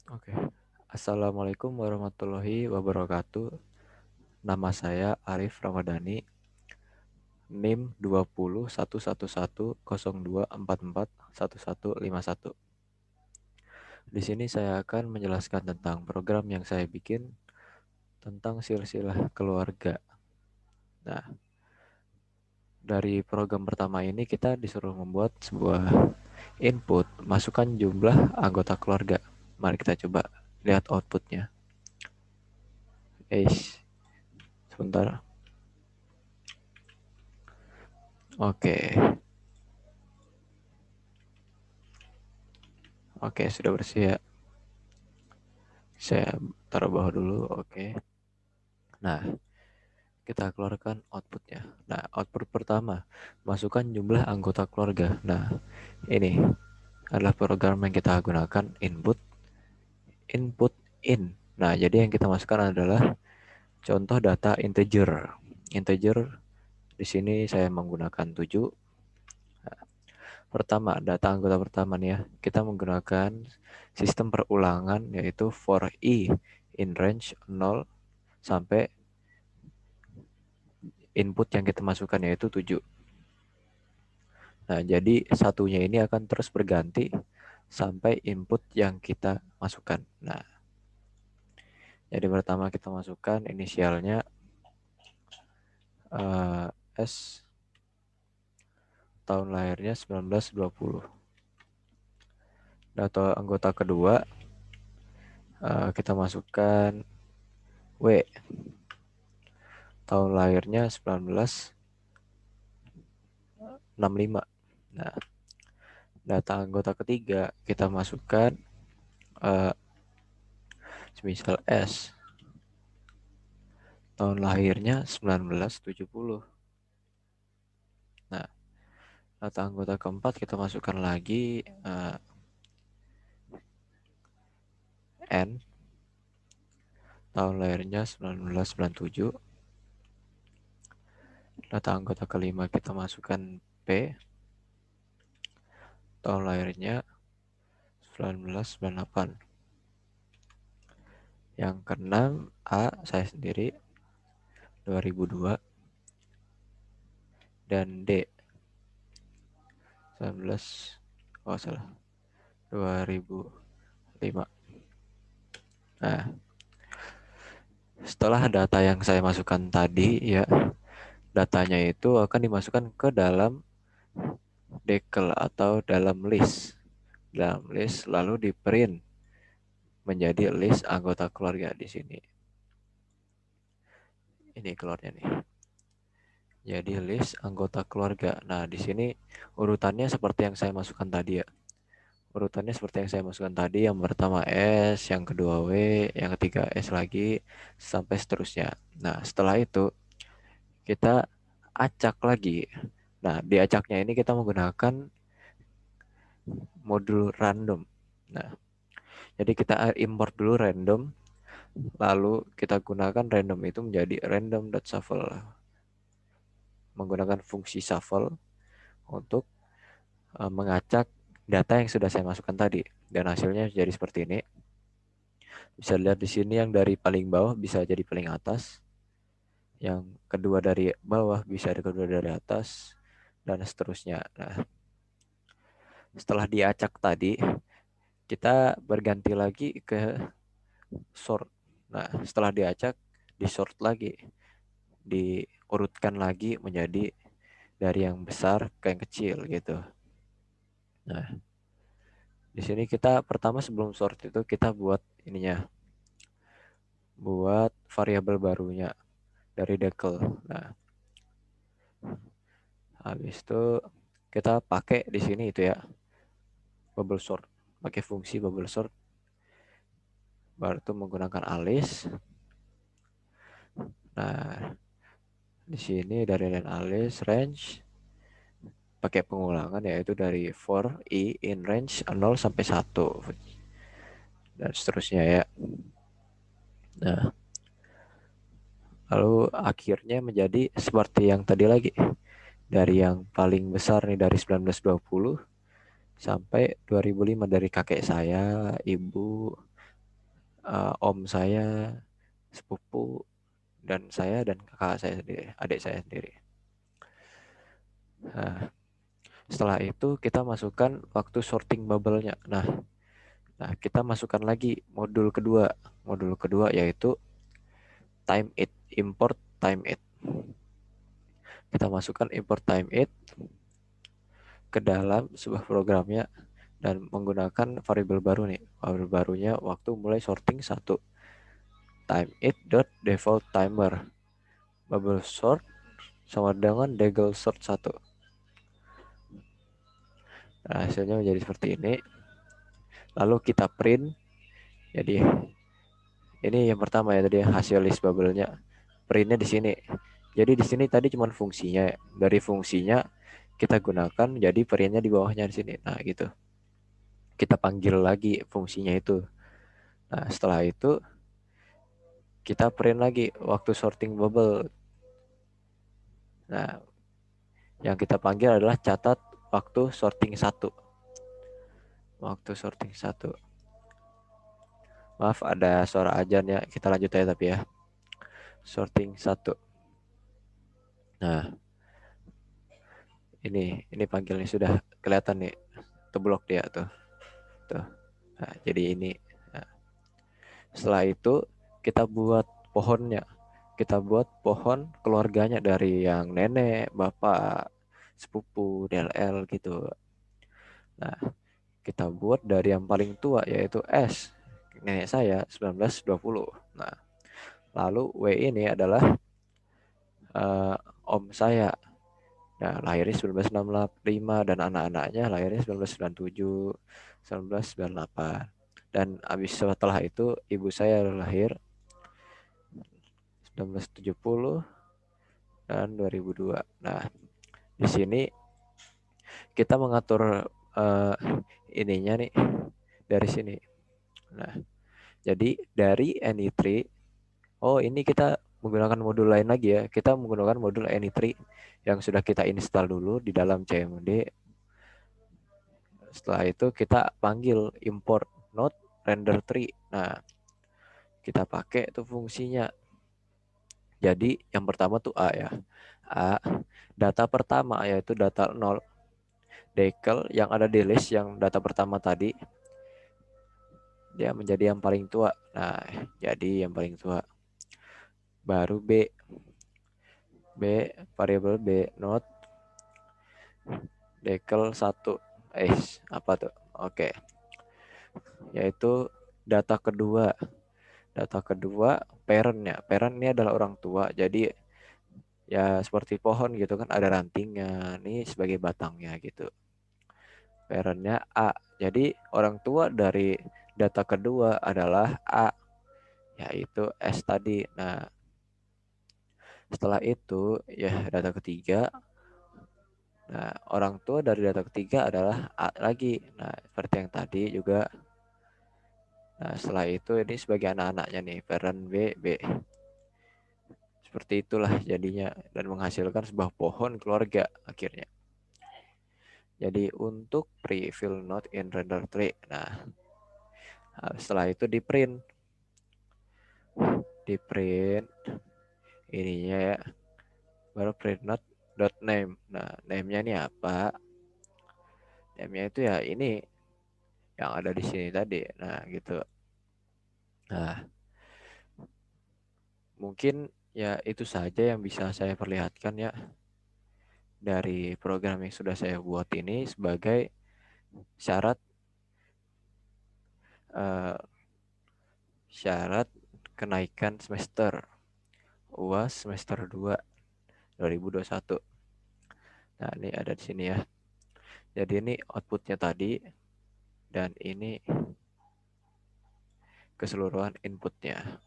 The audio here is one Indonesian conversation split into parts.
Oke. Assalamualaikum warahmatullahi wabarakatuh. Nama saya Arif Ramadhani, NIM 20111102441151. Di sini saya akan menjelaskan tentang program yang saya bikin tentang silsilah keluarga. Nah, dari program pertama ini kita disuruh membuat sebuah input, masukkan jumlah anggota keluarga. Mari kita coba lihat outputnya. Sebentar. Oke. Oke, sudah bersih ya. Saya taruh bawah dulu. Oke. Nah, kita keluarkan outputnya. Nah, output pertama, masukkan jumlah anggota keluarga. Nah, ini adalah program yang kita gunakan input in. Nah, jadi yang kita masukkan adalah contoh data integer. Integer di sini saya menggunakan 7. Nah, pertama, data anggota pertama nih ya. Kita menggunakan sistem perulangan yaitu for i in range 0 sampai input yang kita masukkan yaitu 7. Nah, jadi satunya ini akan terus berganti sampai input yang kita masukkan. Nah, jadi pertama kita masukkan inisialnya S, tahun lahirnya 1920. Data anggota kedua kita masukkan W, tahun lahirnya 1965. Nah, data anggota ketiga kita masukkan semisal S, tahun lahirnya 1970. Nah, data anggota keempat kita masukkan lagi N, tahun lahirnya 1997. Data anggota kelima kita masukkan P, tahun lahirnya 1998. Yang keenam A, saya sendiri 2002. Dan D 19 2005. Nah, setelah data yang saya masukkan tadi ya, datanya itu akan dimasukkan ke dalam dekel atau dalam list. Dalam list lalu di print menjadi list anggota keluarga di sini. Ini keluarnya nih. Jadi list anggota keluarga. Nah, di sini urutannya seperti yang saya masukkan tadi ya. Urutannya seperti yang saya masukkan tadi, yang pertama S, yang kedua W, yang ketiga S lagi, sampai seterusnya. Nah, setelah itu kita acak lagi. Nah, di acaknya ini kita menggunakan modul random. Nah, jadi kita import dulu random, lalu kita gunakan random itu menjadi random.shuffle. Menggunakan fungsi shuffle untuk mengacak data yang sudah saya masukkan tadi. Dan hasilnya jadi seperti ini. Bisa lihat di sini yang dari paling bawah bisa jadi paling atas. Yang kedua dari bawah bisa ada kedua dari atas. Dan seterusnya. Nah, setelah diacak tadi, kita berganti lagi ke sort. Nah, setelah diacak, di sort lagi. Diurutkan lagi menjadi dari yang besar ke yang kecil gitu. Nah, di sini kita pertama sebelum sort itu kita buat ininya. Buat variabel barunya dari dekel. Nah, habis itu kita pakai di sini itu ya, bubble sort. Pakai fungsi bubble sort. Baru itu menggunakan alis. Nah, di sini dari line alis range pakai pengulangan yaitu dari for i in range 0 sampai 1 dan seterusnya ya. Nah, lalu akhirnya menjadi seperti yang tadi lagi. Dari yang paling besar nih dari 1920 sampai 2005 dari kakek saya, ibu, om saya, sepupu, dan saya dan kakak saya sendiri, adik saya sendiri. Nah, setelah itu kita masukkan waktu sorting bubble-nya. Nah, kita masukkan lagi modul kedua. Modul kedua yaitu time it, import time it. Kita masukkan import time it ke dalam sebuah programnya dan menggunakan variabel baru nih. Variabel barunya waktu mulai sorting 1. Time it dot default timer. Bubble sort sama dengan Degel sort 1. Nah, hasilnya menjadi seperti ini. Lalu kita print. Jadi ini yang pertama ya tadi hasil list bubble-nya. Printnya di sini. Jadi di sini tadi cuma fungsinya. Dari fungsinya kita gunakan jadi printnya di bawahnya di sini. Nah, gitu. Kita panggil lagi fungsinya itu. Nah, setelah itu kita print lagi waktu sorting bubble. Nah, yang kita panggil adalah catat waktu sorting 1. Waktu sorting 1. Maaf ada suara ajan ya. Kita lanjut aja tapi ya. Sorting 1. Nah, ini panggilnya sudah kelihatan nih. Terblok dia tuh. Tuh. Nah, jadi ini. Nah, setelah itu kita buat pohonnya. Kita buat pohon keluarganya dari yang nenek, bapak, sepupu, DLL gitu. Nah, kita buat dari yang paling tua yaitu S. Nenek saya 1920. Nah, lalu W ini adalah om saya. Nah, lahirnya 1965 dan anak-anaknya lahirnya 1997, 1998. Dan habis setelah itu ibu saya lahir 1970 dan 2002. Nah, di sini kita mengatur ininya nih dari sini. Nah, jadi dari Any3, oh ini kita menggunakan modul lain lagi ya. Kita menggunakan modul Any3 yang sudah kita install dulu di dalam CMD. Setelah itu kita panggil import node render tree. Nah, kita pakai itu fungsinya. Jadi yang pertama tuh A ya. A, data pertama yaitu data 0. Dekel yang ada di list yang data pertama tadi dia menjadi yang paling tua. Nah, jadi yang paling tua. Baru B. B variabel B not dekel 1. Apa tuh? Oke. Yaitu data kedua. Data kedua parentnya. Parent ini adalah orang tua. Jadi ya seperti pohon gitu kan ada rantingnya. Ini sebagai batangnya gitu. Parentnya A. Jadi orang tua dari data kedua adalah A. Yaitu S tadi. Nah, setelah itu ya data ketiga. Nah, orang tua dari data ketiga adalah A lagi. Nah, seperti yang tadi juga. Nah, setelah itu ini sebagai anak-anaknya nih, parent B, B. Seperti itulah jadinya dan menghasilkan sebuah pohon keluarga akhirnya. Jadi untuk prefill node in render tree. Nah, setelah itu di print. Di print ininya ya. Baru print node dot name. Nah, name-nya ini apa? Name-nya itu ya ini yang ada di sini tadi. Nah, gitu. Nah, mungkin ya itu saja yang bisa saya perlihatkan ya dari program yang sudah saya buat ini sebagai syarat uh, syarat kenaikan semester UAS semester 2 2021. Nah, ini ada di sini ya. Jadi ini outputnya tadi dan ini keseluruhan inputnya.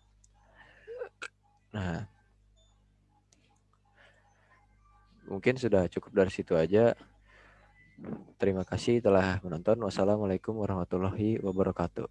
Nah, mungkin sudah cukup dari situ aja. Terima kasih telah menonton. Wassalamualaikum warahmatullahi wabarakatuh.